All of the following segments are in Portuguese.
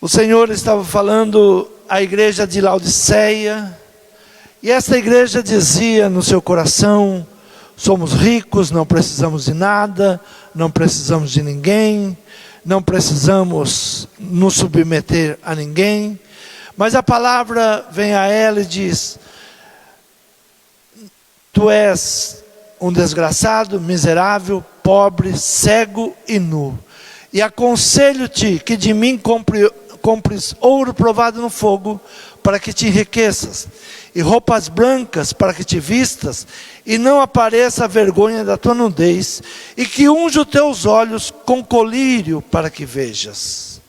O Senhor estava falando à igreja de Laodiceia, e essa igreja dizia no seu coração: somos ricos, não precisamos de nada, não precisamos de ninguém, não precisamos nos submeter a ninguém. Mas a palavra vem a ela e diz: tu és um desgraçado, miserável, pobre, cego e nu. E aconselho-te que de mim compres ouro provado no fogo, para que te enriqueças, e roupas brancas para que te vistas, e não apareça a vergonha da tua nudez, e que unja os teus olhos com colírio para que vejas.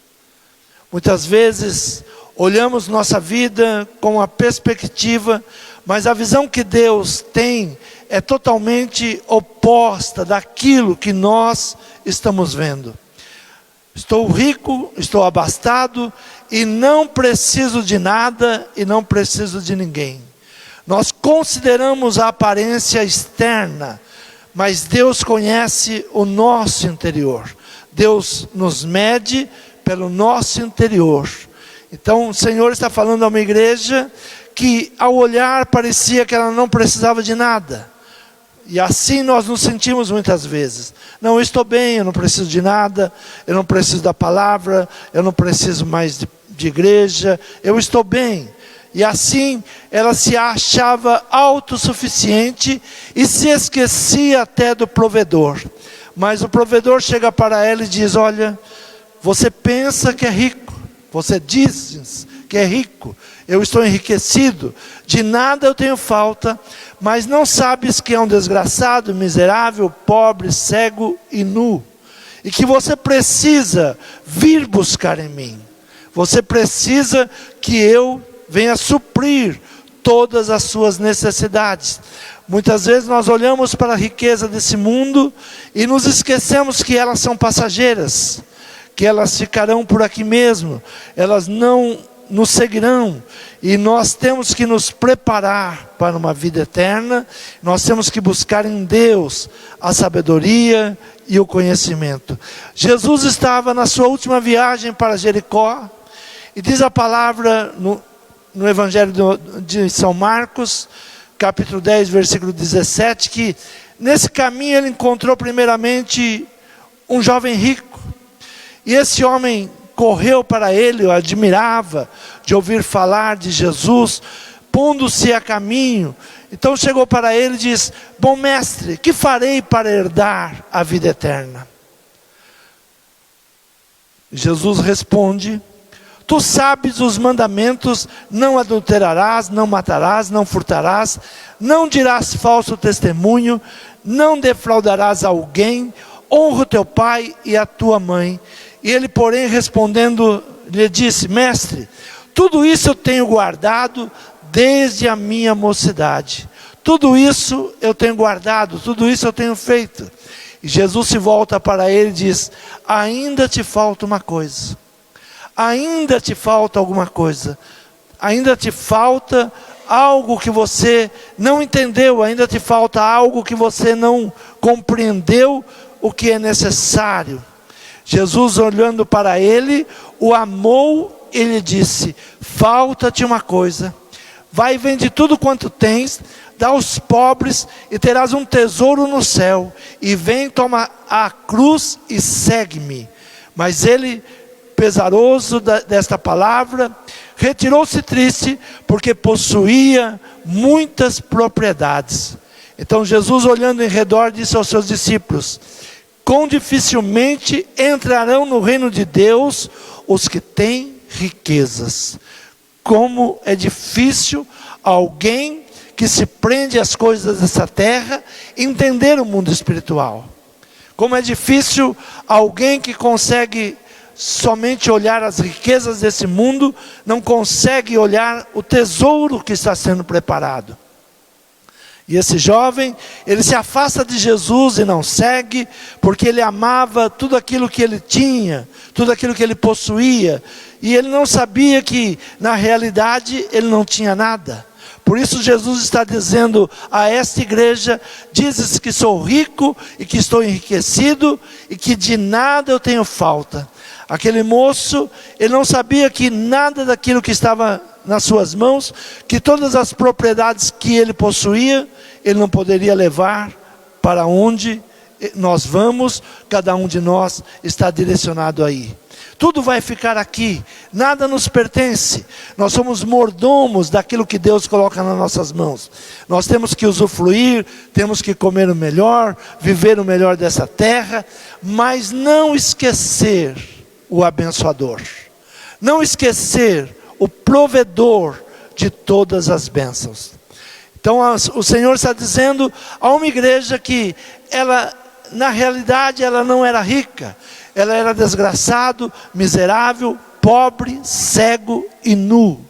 Muitas vezes olhamos nossa vida com a perspectiva, mas a visão que Deus tem é totalmente oposta daquilo que nós estamos vendo. Estou rico, estou abastado e não preciso de nada e não preciso de ninguém. Nós consideramos a aparência externa, mas Deus conhece o nosso interior. Deus nos mede pelo nosso interior. Então o Senhor está falando a uma igreja que ao olhar parecia que ela não precisava de nada. E assim nós nos sentimos muitas vezes. Não, eu estou bem, eu não preciso de nada, eu não preciso da palavra, eu não preciso mais de igreja, eu estou bem. E assim ela se achava autossuficiente e se esquecia até do provedor. Mas o provedor chega para ela e diz: olha, você pensa que é rico, você diz que é rico, eu estou enriquecido, de nada eu tenho falta, mas não sabes que é um desgraçado, miserável, pobre, cego e nu, e que você precisa vir buscar em mim, você precisa que eu venha suprir todas as suas necessidades. Muitas vezes nós olhamos para a riqueza desse mundo e nos esquecemos que elas são passageiras, que elas ficarão por aqui mesmo, elas não nos seguirão, e nós temos que nos preparar para uma vida eterna. Nós temos que buscar em Deus a sabedoria e o conhecimento. Jesus estava na sua última viagem para Jericó, e diz a palavra no Evangelho de São Marcos, capítulo 10, versículo 17, que nesse caminho ele encontrou primeiramente um jovem rico, e esse homem correu para ele, o admirava de ouvir falar de Jesus, pondo-se a caminho. Então chegou para ele e diz: bom mestre, que farei para herdar a vida eterna? Jesus responde: tu sabes os mandamentos: não adulterarás, não matarás, não furtarás, não dirás falso testemunho, não defraudarás alguém, honra o teu pai e a tua mãe. E ele, porém, respondendo, lhe disse: mestre, tudo isso eu tenho guardado desde a minha mocidade. Tudo isso eu tenho guardado, tudo isso eu tenho feito. E Jesus se volta para ele e diz: ainda te falta uma coisa. Ainda te falta alguma coisa. Ainda te falta algo que você não entendeu. Ainda te falta algo que você não compreendeu o que é necessário. Jesus, olhando para ele, o amou e lhe disse: falta-te uma coisa. Vai e vende tudo quanto tens, dá aos pobres e terás um tesouro no céu. E vem, toma a cruz e segue-me. Mas ele, pesaroso desta palavra, retirou-se triste, porque possuía muitas propriedades. Então Jesus, olhando em redor, disse aos seus discípulos: quão dificilmente entrarão no reino de Deus os que têm riquezas. Como é difícil alguém que se prende às coisas dessa terra entender o mundo espiritual. Como é difícil alguém que consegue somente olhar as riquezas desse mundo, não consegue olhar o tesouro que está sendo preparado. E esse jovem, ele se afasta de Jesus e não segue, porque ele amava tudo aquilo que ele tinha, tudo aquilo que ele possuía, e ele não sabia que na realidade ele não tinha nada. Por isso Jesus está dizendo a esta igreja: dizes que sou rico e que estou enriquecido e que de nada eu tenho falta. Aquele moço, ele não sabia que nada daquilo que estava nas suas mãos, que todas as propriedades que ele possuía, ele não poderia levar para onde nós vamos, cada um de nós está direcionado aí. Tudo vai ficar aqui, nada nos pertence. Nós somos mordomos daquilo que Deus coloca nas nossas mãos. Nós temos que usufruir, temos que comer o melhor, viver o melhor dessa terra, mas não esquecer o abençoador. Não esquecer o provedor de todas as bênçãos. Então o Senhor está dizendo a uma igreja que ela, na realidade, ela não era rica. Ela era desgraçado, miserável, pobre, cego e nu.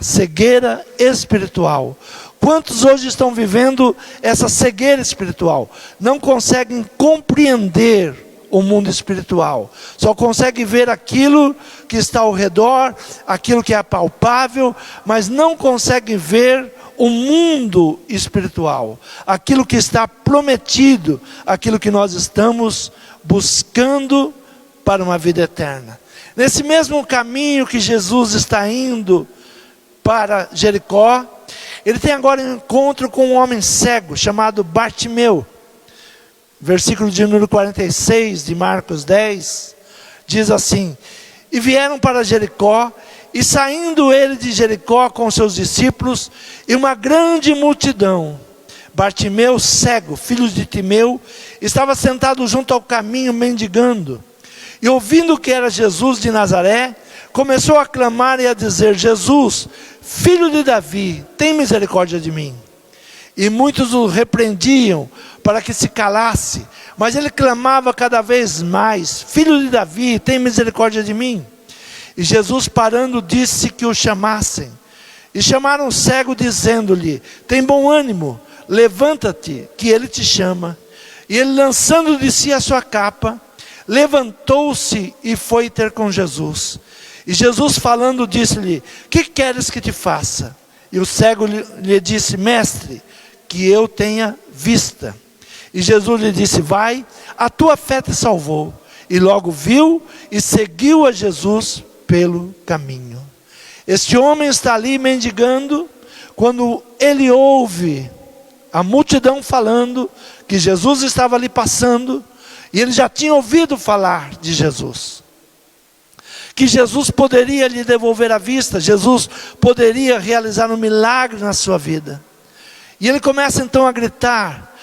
Cegueira espiritual. Quantos hoje estão vivendo essa cegueira espiritual? Não conseguem compreender o mundo espiritual. Só conseguem ver aquilo que está ao redor, aquilo que é palpável, mas não conseguem ver o mundo espiritual. Aquilo que está prometido, aquilo que nós estamos buscando para uma vida eterna. Nesse mesmo caminho que Jesus está indo para Jericó, ele tem agora um encontro com um homem cego, chamado Bartimeu. Versículo de número 46 de Marcos 10, diz assim: e vieram para Jericó, e saindo ele de Jericó com seus discípulos, e uma grande multidão, Bartimeu, cego, filho de Timeu, estava sentado junto ao caminho mendigando. E ouvindo que era Jesus de Nazaré, começou a clamar e a dizer: Jesus, filho de Davi, tem misericórdia de mim. E muitos o repreendiam para que se calasse, mas ele clamava cada vez mais: filho de Davi, tem misericórdia de mim. E Jesus, parando, disse que o chamassem. E chamaram o cego, dizendo-lhe: tem bom ânimo, levanta-te, que ele te chama. E ele, lançando de si a sua capa, levantou-se e foi ter com Jesus. E Jesus, falando, disse-lhe: que queres que te faça? E o cego lhe disse: mestre, que eu tenha vista. E Jesus lhe disse: vai, a tua fé te salvou. E logo viu e seguiu a Jesus pelo caminho. Este homem está ali mendigando, quando ele ouve a multidão falando que Jesus estava ali passando, e ele já tinha ouvido falar de Jesus, que Jesus poderia lhe devolver a vista, Jesus poderia realizar um milagre na sua vida. E ele começa então a gritar: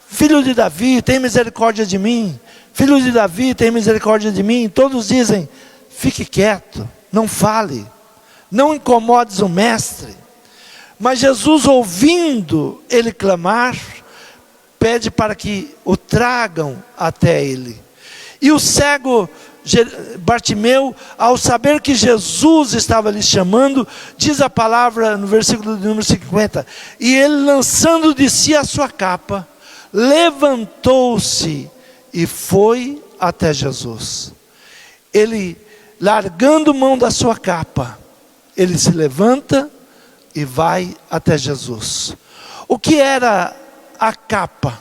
filho de Davi, tem misericórdia de mim. Filho de Davi, tem misericórdia de mim. Todos dizem: fique quieto, não fale, não incomodes o mestre. Mas Jesus, ouvindo ele clamar, pede para que o tragam até ele. E o cego Bartimeu, ao saber que Jesus estava lhe chamando, diz a palavra no versículo de número 50: e ele, lançando de si a sua capa, levantou-se e foi até Jesus. Ele, largando mão da sua capa, ele se levanta e vai até Jesus. O que era a capa?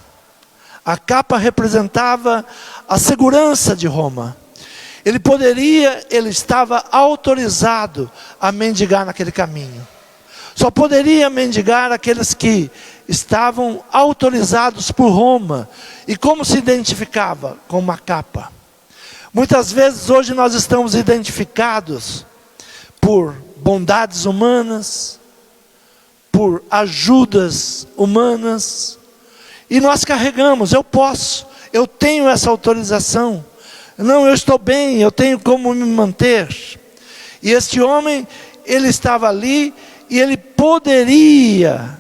A capa representava a segurança de Roma. Ele estava autorizado a mendigar naquele caminho. Só poderia mendigar aqueles que estavam autorizados por Roma. E como se identificava? Com uma capa. Muitas vezes hoje nós estamos identificados por bondades humanas, por ajudas humanas, e nós carregamos: eu posso, eu tenho essa autorização, não, eu estou bem, eu tenho como me manter. E este homem, ele estava ali, e ele podia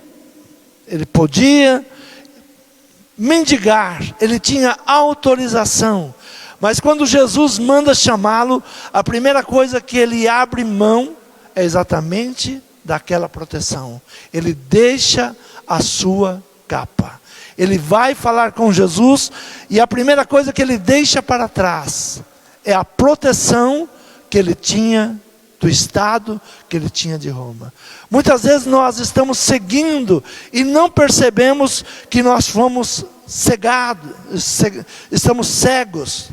mendigar, ele tinha autorização. Mas quando Jesus manda chamá-lo, a primeira coisa que ele abre mão é exatamente daquela proteção. Ele deixa a sua capa. Ele vai falar com Jesus, e a primeira coisa que ele deixa para trás é a proteção que ele tinha do Estado, que ele tinha de Roma. Muitas vezes nós estamos seguindo e não percebemos que nós fomos cegados, estamos cegos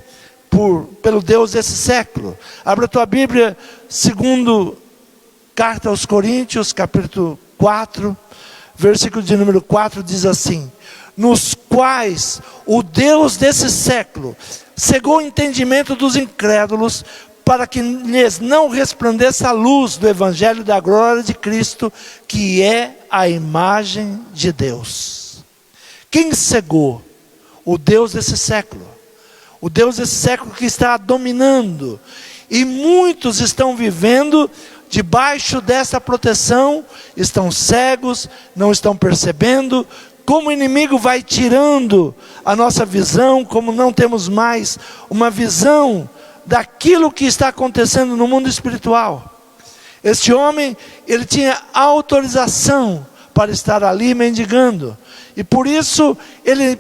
pelo Deus desse século. Abra a tua Bíblia, segundo carta aos Coríntios, capítulo 4, versículo de número 4, diz assim: nos quais o Deus desse século cegou o entendimento dos incrédulos, para que lhes não resplandeça a luz do Evangelho da glória de Cristo, que é a imagem de Deus. Quem cegou? O Deus desse século. O Deus desse século que está dominando. E muitos estão vivendo debaixo dessa proteção, estão cegos, não estão percebendo como o inimigo vai tirando a nossa visão, como não temos mais uma visão daquilo que está acontecendo no mundo espiritual. Este homem, ele tinha autorização para estar ali mendigando, e por isso ele,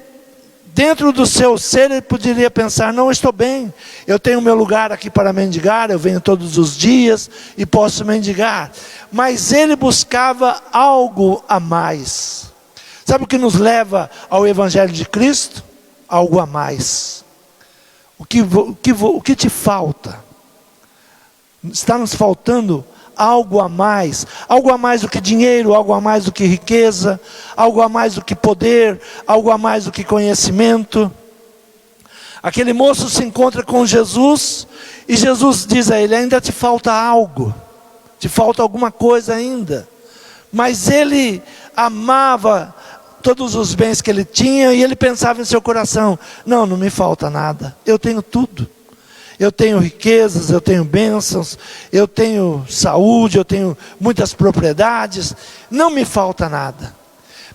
dentro do seu ser, ele poderia pensar: não, estou bem, eu tenho meu lugar aqui para mendigar, eu venho todos os dias e posso mendigar. Mas ele buscava algo a mais. Sabe o que nos leva ao Evangelho de Cristo? Algo a mais. O que te falta? Está nos faltando algo a mais do que dinheiro, algo a mais do que riqueza, algo a mais do que poder, algo a mais do que conhecimento. Aquele moço se encontra com Jesus, e Jesus diz a ele: ainda te falta algo, te falta alguma coisa ainda. Mas ele amava todos os bens que ele tinha, e ele pensava em seu coração: não me falta nada, eu tenho tudo. Eu tenho riquezas, eu tenho bênçãos, eu tenho saúde, eu tenho muitas propriedades, não me falta nada.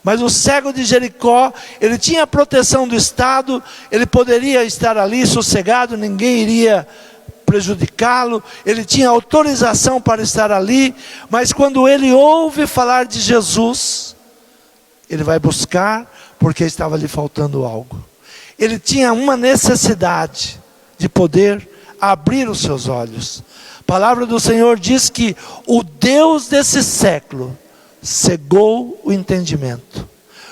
Mas o cego de Jericó, ele tinha a proteção do Estado, ele poderia estar ali sossegado, ninguém iria prejudicá-lo, ele tinha autorização para estar ali, mas quando ele ouve falar de Jesus, ele vai buscar, porque estava lhe faltando algo. Ele tinha uma necessidade de poder abrir os seus olhos. A palavra do Senhor diz que o Deus desse século cegou o entendimento.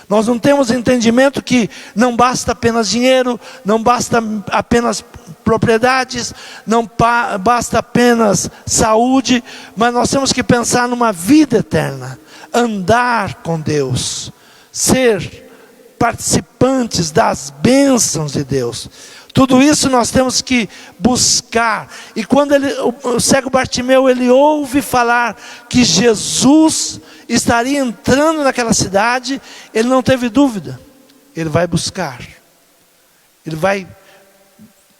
Nós não temos entendimento que não basta apenas dinheiro, não basta apenas propriedades, não basta apenas saúde, mas nós temos que pensar numa vida eterna, andar com Deus, ser participantes das bênçãos de Deus. Tudo isso nós temos que buscar. E quando o cego Bartimeu, ele ouve falar que Jesus estaria entrando naquela cidade, ele não teve dúvida, ele vai buscar, ele vai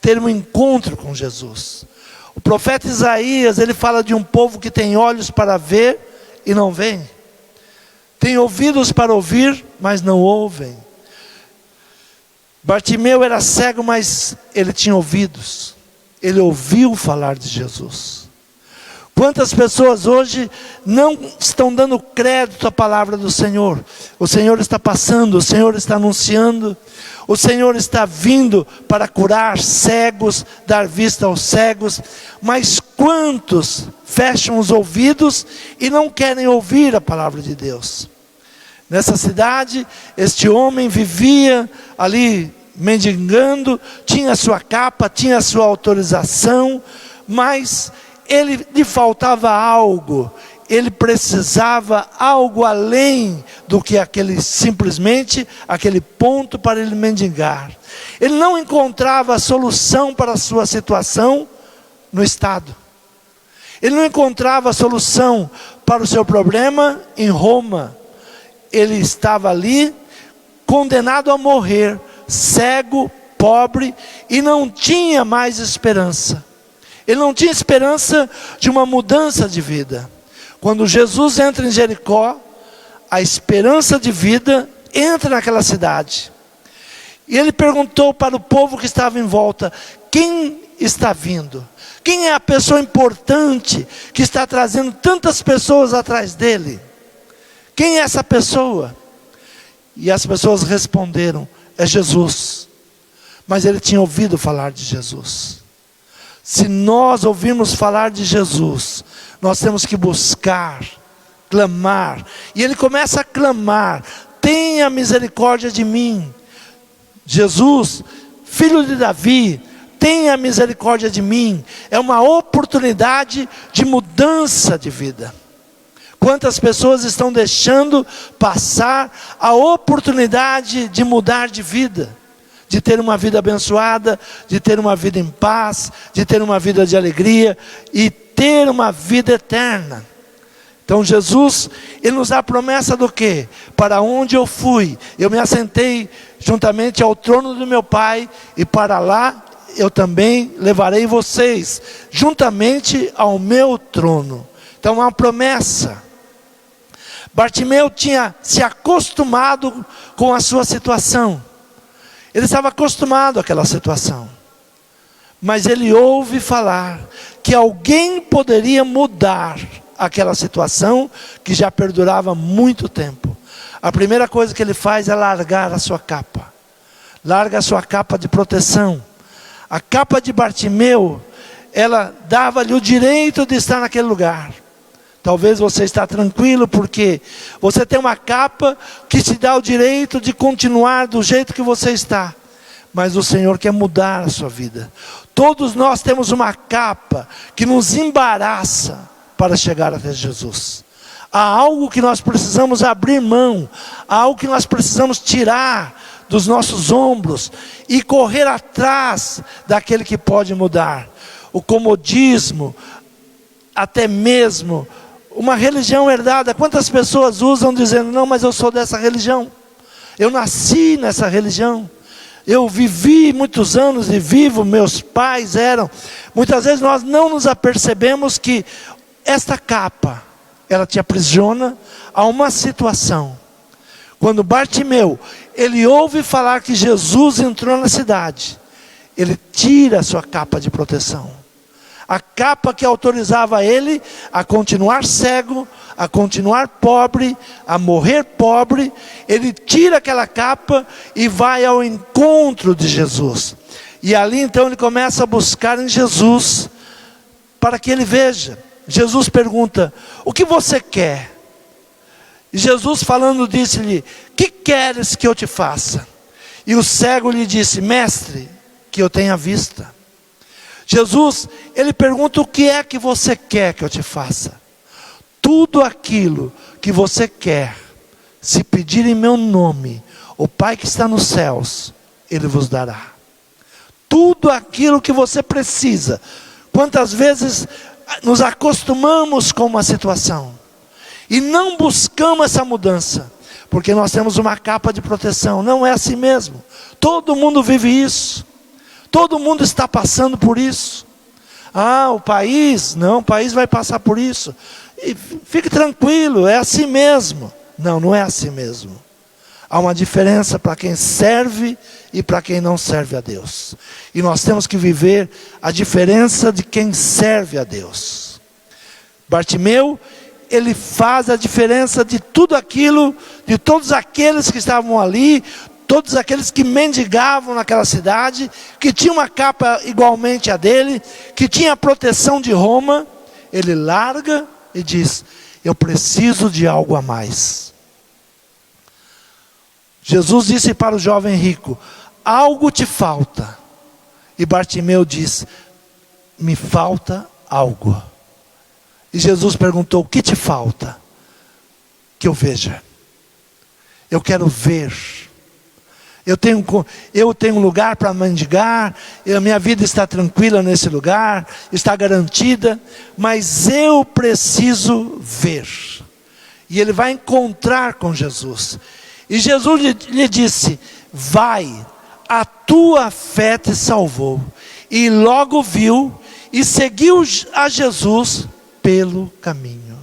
ter um encontro com Jesus. O profeta Isaías, ele fala de um povo que tem olhos para ver e não veem, tem ouvidos para ouvir, mas não ouvem. Bartimeu era cego, mas ele tinha ouvidos, ele ouviu falar de Jesus. Quantas pessoas hoje não estão dando crédito à palavra do Senhor? O Senhor está passando, o Senhor está anunciando, o Senhor está vindo para curar cegos, dar vista aos cegos, mas quantos fecham os ouvidos e não querem ouvir a palavra de Deus? Nessa cidade, este homem vivia ali mendigando, tinha sua capa, tinha sua autorização, mas lhe faltava algo, ele precisava algo além do que simplesmente aquele ponto para ele mendigar. Ele não encontrava a solução para a sua situação no Estado, ele não encontrava a solução para o seu problema em Roma. Ele estava ali, condenado a morrer, cego, pobre, e não tinha mais esperança. Ele não tinha esperança de uma mudança de vida. Quando Jesus entra em Jericó, a esperança de vida entra naquela cidade. E ele perguntou para o povo que estava em volta: quem está vindo? Quem é a pessoa importante que está trazendo tantas pessoas atrás dele? Quem é essa pessoa? E as pessoas responderam: é Jesus. Mas ele tinha ouvido falar de Jesus. Se nós ouvirmos falar de Jesus, nós temos que buscar, clamar. E ele começa a clamar: tenha misericórdia de mim. Jesus, filho de Davi, tenha misericórdia de mim. É uma oportunidade de mudança de vida. Quantas pessoas estão deixando passar a oportunidade de mudar de vida, de ter uma vida abençoada, de ter uma vida em paz, de ter uma vida de alegria e ter uma vida eterna. Então Jesus, Ele nos dá a promessa do quê? Para onde eu fui, eu me assentei juntamente ao trono do meu Pai, e para lá eu também levarei vocês, juntamente ao meu trono. Então é uma promessa. Bartimeu tinha se acostumado com a sua situação. Ele estava acostumado àquela situação. Mas ele ouve falar que alguém poderia mudar aquela situação que já perdurava muito tempo. A primeira coisa que ele faz é largar a sua capa. Larga a sua capa de proteção. A capa de Bartimeu, ela dava-lhe o direito de estar naquele lugar. Talvez você está tranquilo porque você tem uma capa que te dá o direito de continuar do jeito que você está. Mas o Senhor quer mudar a sua vida. Todos nós temos uma capa que nos embaraça para chegar até Jesus. Há algo que nós precisamos abrir mão. Há algo que nós precisamos tirar dos nossos ombros e correr atrás daquele que pode mudar. O comodismo, até mesmo uma religião herdada. Quantas pessoas usam dizendo, não, mas eu sou dessa religião. Eu nasci nessa religião. Eu vivi muitos anos e vivo, meus pais eram. Muitas vezes nós não nos apercebemos que esta capa, ela te aprisiona a uma situação. Quando Bartimeu, ele ouve falar que Jesus entrou na cidade, ele tira a sua capa de proteção. A capa que autorizava ele a continuar cego, a continuar pobre, a morrer pobre, ele tira aquela capa e vai ao encontro de Jesus. E ali então ele começa a buscar em Jesus, para que ele veja. Jesus pergunta, o que você quer? E Jesus falando disse-lhe, que queres que eu te faça? E o cego lhe disse, mestre, que eu tenha vista. Jesus, ele pergunta, o que é que você quer que eu te faça? Tudo aquilo que você quer, se pedir em meu nome, o Pai que está nos céus, Ele vos dará. Tudo aquilo que você precisa. Quantas vezes nos acostumamos com uma situação e não buscamos essa mudança, porque nós temos uma capa de proteção. Não é assim mesmo. Todo mundo vive isso. Todo mundo está passando por isso. Ah, o país vai passar por isso. E fique tranquilo, é assim mesmo. Não, não é assim mesmo. Há uma diferença para quem serve e para quem não serve a Deus. E nós temos que viver a diferença de quem serve a Deus. Bartimeu, ele faz a diferença de tudo aquilo, de todos aqueles que estavam ali, todos aqueles que mendigavam naquela cidade, que tinha uma capa igualmente a dele, que tinha a proteção de Roma. Ele larga e diz, eu preciso de algo a mais. Jesus disse para o jovem rico, algo te falta. E Bartimeu diz, me falta algo. E Jesus perguntou, o que te falta? Que eu veja. Eu quero ver. Eu tenho um lugar para mendigar, a minha vida está tranquila nesse lugar, está garantida, mas eu preciso ver. E ele vai encontrar com Jesus. E Jesus lhe disse, vai, a tua fé te salvou. E logo viu e seguiu a Jesus pelo caminho.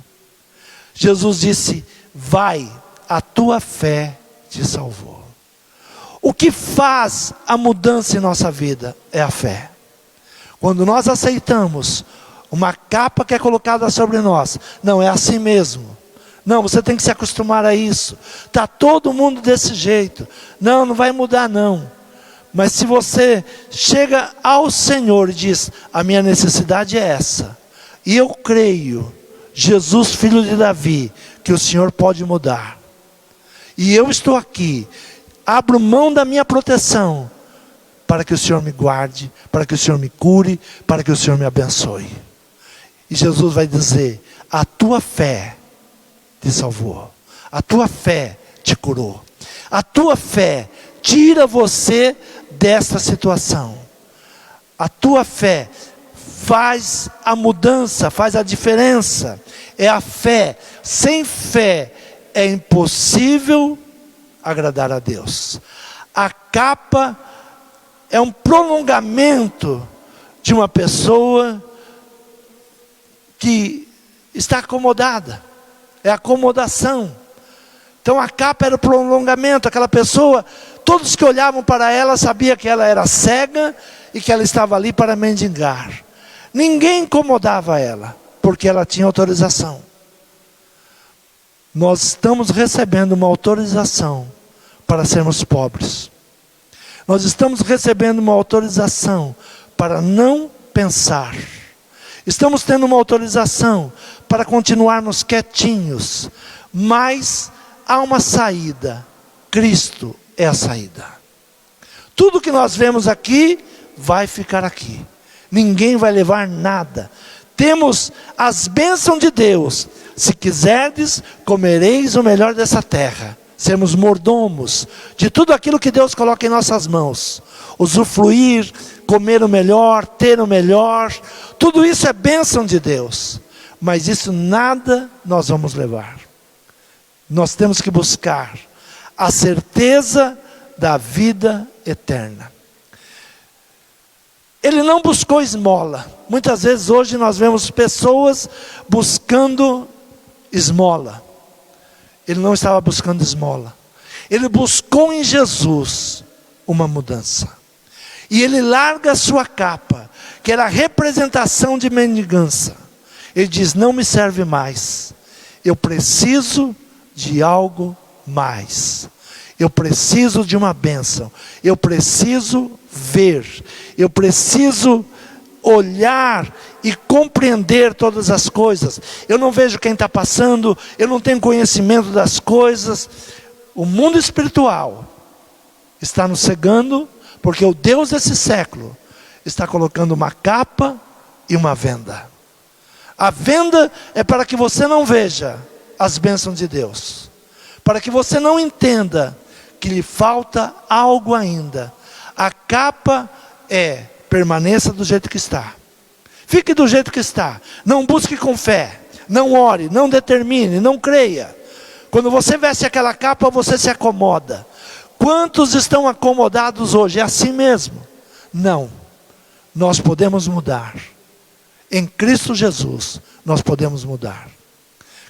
Jesus disse, vai, a tua fé te salvou. O que faz a mudança em nossa vida é a fé. Quando nós aceitamos uma capa que é colocada sobre nós, não, é assim mesmo. Não, você tem que se acostumar a isso. Está todo mundo desse jeito. Não, não vai mudar não. Mas se você chega ao Senhor e diz, a minha necessidade é essa, e eu creio, Jesus, filho de Davi, que o Senhor pode mudar. E eu estou aqui, abro mão da minha proteção, para que o Senhor me guarde, para que o Senhor me cure, para que o Senhor me abençoe. E Jesus vai dizer: a tua fé te salvou, a tua fé te curou, a tua fé tira você desta situação, a tua fé faz a mudança, faz a diferença. É a fé. Sem fé é impossível agradar a Deus. A capa é um prolongamento de uma pessoa que está acomodada. É acomodação. Então a capa era o prolongamento. Aquela pessoa, todos que olhavam para ela sabiam que ela era cega e que ela estava ali para mendigar. Ninguém incomodava ela, porque ela tinha autorização. Nós estamos recebendo uma autorização para sermos pobres. Nós estamos recebendo uma autorização para não pensar. Estamos tendo uma autorização para continuarmos quietinhos. Mas há uma saída. Cristo é a saída. Tudo que nós vemos aqui vai ficar aqui. Ninguém vai levar nada. Temos as bênçãos de Deus. Se quiserdes, comereis o melhor dessa terra. Sermos mordomos de tudo aquilo que Deus coloca em nossas mãos. Usufruir, comer o melhor, ter o melhor. Tudo isso é bênção de Deus. Mas isso nada nós vamos levar. Nós temos que buscar a certeza da vida eterna. Ele não buscou esmola. Muitas vezes hoje nós vemos pessoas buscando esmola. Ele não estava buscando esmola. Ele buscou em Jesus uma mudança. E ele larga a sua capa, que era a representação de mendigança. Ele diz: não me serve mais. Eu preciso de algo mais. Eu preciso de uma bênção. Eu preciso ver. Eu preciso olhar e compreender todas as coisas. Eu não vejo quem está passando. Eu não tenho conhecimento das coisas. O mundo espiritual está nos cegando, porque o Deus desse século está colocando uma capa e uma venda. A venda é para que você não veja as bênçãos de Deus. Para que você não entenda que lhe falta algo ainda. A capa é: permaneça do jeito que está. Fique do jeito que está. Não busque com fé. Não ore, não determine, não creia. Quando você veste aquela capa, você se acomoda. Quantos estão acomodados hoje? É assim mesmo? Não. Nós podemos mudar. Em Cristo Jesus, nós podemos mudar.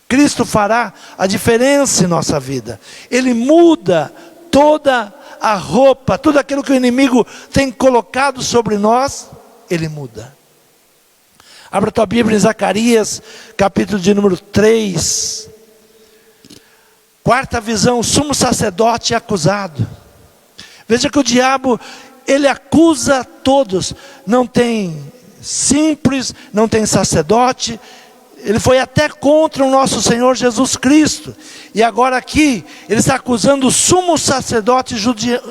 Cristo fará a diferença em nossa vida. Ele muda toda a roupa, tudo aquilo que o inimigo tem colocado sobre nós, ele muda. Abra tua Bíblia em Zacarias, capítulo de número 3. Quarta visão: o sumo sacerdote é acusado. Veja que o diabo, ele acusa todos. Não tem simples, não tem sacerdote. Ele foi até contra o nosso Senhor Jesus Cristo. E agora aqui, ele está acusando o sumo sacerdote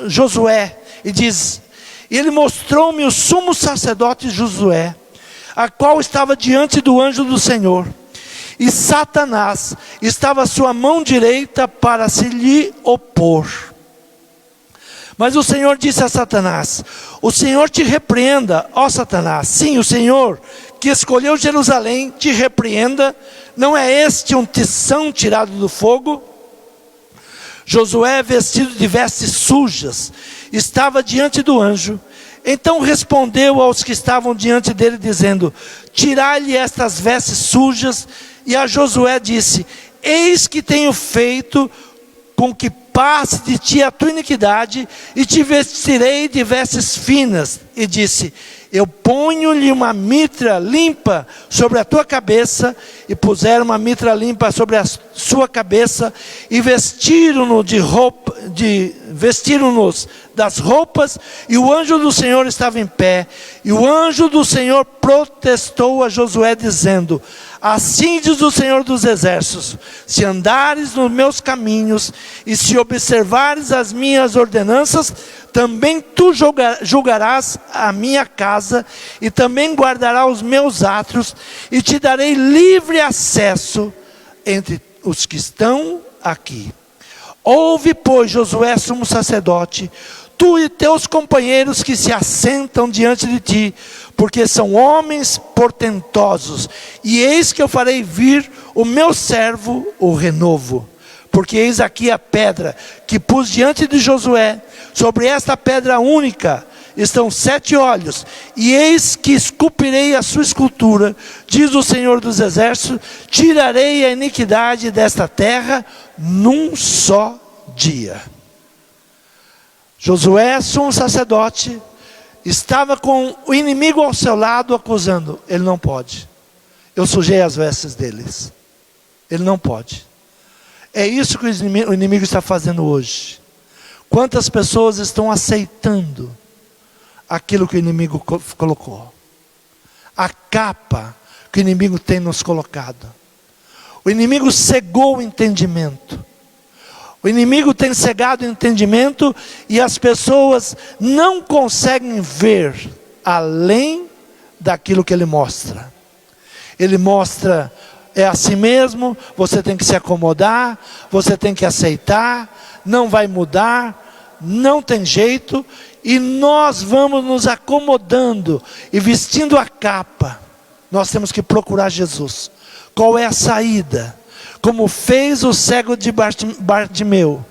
Josué. E diz: e ele mostrou-me o sumo sacerdote Josué, a qual estava diante do anjo do Senhor. E Satanás estava à sua mão direita para se lhe opor. Mas o Senhor disse a Satanás: o Senhor te repreenda, ó Satanás. Sim, o Senhor que escolheu Jerusalém te repreenda. Não é este um tição tirado do fogo? Josué, vestido de vestes sujas, estava diante do anjo. Então respondeu aos que estavam diante dele, dizendo: tirai-lhe estas vestes sujas. E a Josué disse: eis que tenho feito com que passe de ti a tua iniquidade, e te vestirei de vestes finas. E disse: eu ponho-lhe uma mitra limpa sobre a tua cabeça. E puseram uma mitra limpa sobre a sua cabeça, e vestiram-no vestiram-nos das roupas, e o anjo do Senhor estava em pé. E o anjo do Senhor protestou a Josué, dizendo: assim diz o Senhor dos exércitos: se andares nos meus caminhos, e se observares as minhas ordenanças, também tu julgarás a minha casa, e também guardarás os meus átrios, e te darei livre acesso entre os que estão aqui. Ouve, pois, Josué, sumo sacerdote, tu e teus companheiros que se assentam diante de ti, porque são homens portentosos, e eis que eu farei vir o meu servo, o renovo. Porque eis aqui a pedra que pus diante de Josué, sobre esta pedra única estão 7 olhos, e eis que esculpirei a sua escultura, diz o Senhor dos Exércitos, tirarei a iniquidade desta terra num só dia. Josué, sumo sacerdote, estava com o inimigo ao seu lado acusando, ele não pode. Eu sujei as vestes deles. Ele não pode. É isso que o inimigo está fazendo hoje. Quantas pessoas estão aceitando aquilo que o inimigo colocou? A capa que o inimigo tem nos colocado. O inimigo cegou o entendimento. O inimigo tem cegado o entendimento e as pessoas não conseguem ver além daquilo que ele mostra. Ele mostra, é assim mesmo, você tem que se acomodar, você tem que aceitar, não vai mudar, não tem jeito, e nós vamos nos acomodando e vestindo a capa. Nós temos que procurar Jesus. Qual é a saída? Como fez o cego de Bartimeu,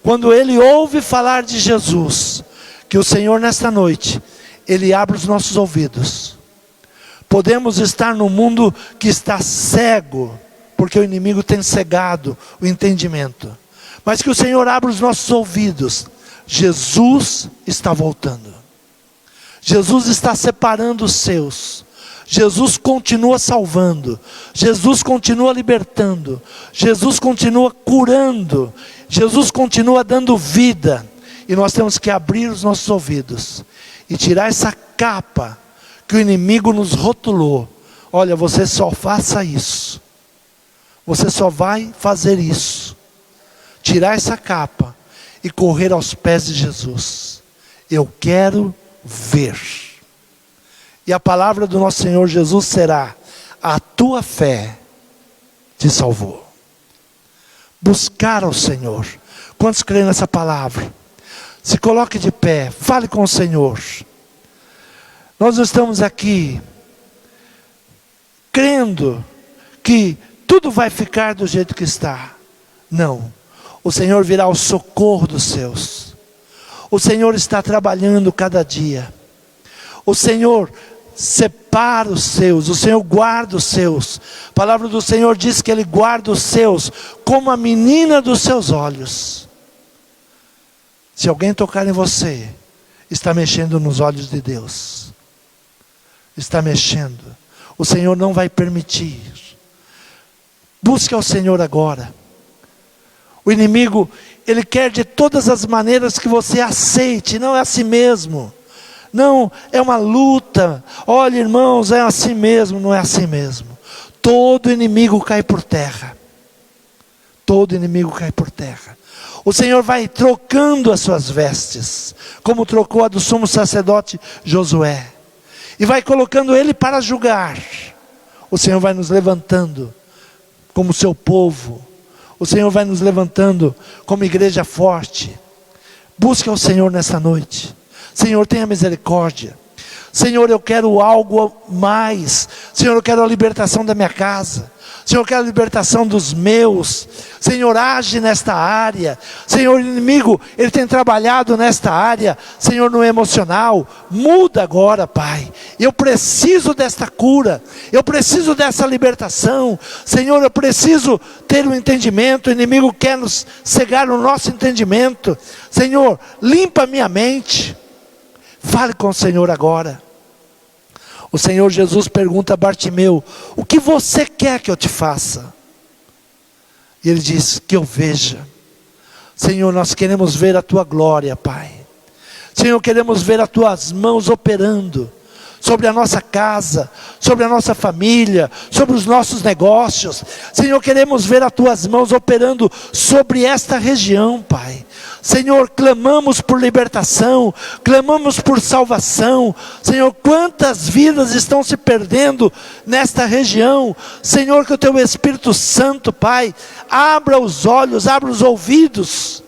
quando ele ouve falar de Jesus, que o Senhor nesta noite, Ele abre os nossos ouvidos. Podemos estar num mundo que está cego, porque o inimigo tem cegado o entendimento, mas que o Senhor abra os nossos ouvidos. Jesus está voltando, Jesus está separando os seus, Jesus continua salvando, Jesus continua libertando, Jesus continua curando, Jesus continua dando vida, e nós temos que abrir os nossos ouvidos, e tirar essa capa, que o inimigo nos rotulou. Olha, você só faça isso, você só vai fazer isso, tirar essa capa, e correr aos pés de Jesus. Eu quero ver. E a palavra do nosso Senhor Jesus será: a tua fé te salvou. Buscar ao Senhor. Quantos creem nessa palavra? Se coloque de pé, fale com o Senhor. Nós estamos aqui crendo que tudo vai ficar do jeito que está. Não, o Senhor virá ao socorro dos seus. O Senhor está trabalhando cada dia. O Senhor separa os seus, o Senhor guarda os seus. A palavra do Senhor diz que Ele guarda os seus como a menina dos seus olhos. Se alguém tocar em você, está mexendo nos olhos de Deus. Está mexendo. O Senhor não vai permitir. Busque ao Senhor agora. O inimigo, ele quer de todas as maneiras que você aceite. Não é assim mesmo. Não, é uma luta. Olha, irmãos, é assim mesmo. Não é assim mesmo. Todo inimigo cai por terra. Todo inimigo cai por terra. O Senhor vai trocando as suas vestes, como trocou a do sumo sacerdote Josué, e vai colocando ele para julgar. O Senhor vai nos levantando como seu povo. O Senhor vai nos levantando como igreja forte. Busque ao Senhor nessa noite. Senhor, tenha misericórdia. Senhor, eu quero algo mais. Senhor, eu quero a libertação da minha casa. Senhor, eu quero a libertação dos meus. Senhor, age nesta área. Senhor, o inimigo, ele tem trabalhado nesta área. Senhor, no emocional. Muda agora, Pai. Eu preciso desta cura. Eu preciso dessa libertação. Senhor, eu preciso ter um entendimento. O inimigo quer nos cegar o nosso entendimento. Senhor, limpa a minha mente. Fale com o Senhor agora. O Senhor Jesus pergunta a Bartimeu: o que você quer que eu te faça? E ele diz: que eu veja. Senhor, nós queremos ver a tua glória, Pai. Senhor, queremos ver as tuas mãos operando sobre a nossa casa, sobre a nossa família, sobre os nossos negócios. Senhor, queremos ver as Tuas mãos operando sobre esta região, Pai. Senhor, clamamos por libertação, clamamos por salvação. Senhor, quantas vidas estão se perdendo nesta região. Senhor, que o Teu Espírito Santo, Pai, abra os olhos, abra os ouvidos,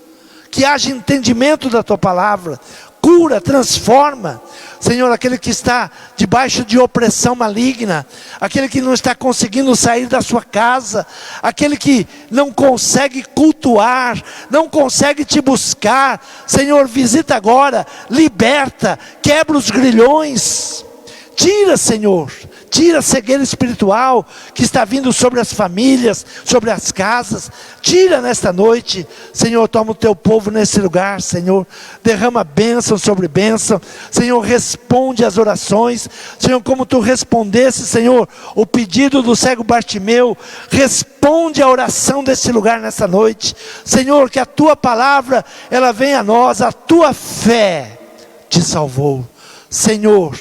que haja entendimento da Tua palavra. Cura, transforma. Senhor, aquele que está debaixo de opressão maligna, aquele que não está conseguindo sair da sua casa, aquele que não consegue cultuar, não consegue Te buscar, Senhor, visita agora, liberta, quebra os grilhões, tira, Senhor, tira a cegueira espiritual que está vindo sobre as famílias, sobre as casas. Tira nesta noite, Senhor. Toma o Teu povo nesse lugar, Senhor. Derrama bênção sobre bênção, Senhor. Responde às orações, Senhor, como Tu respondesse, Senhor, o pedido do cego Bartimeu. Responde a oração desse lugar nessa noite, Senhor. Que a Tua palavra, ela venha a nós. A Tua fé te salvou, Senhor.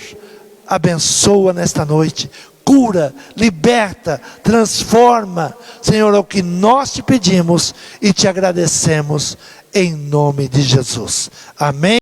Abençoa nesta noite, cura, liberta, transforma, Senhor, é o que nós Te pedimos e Te agradecemos, em nome de Jesus, amém.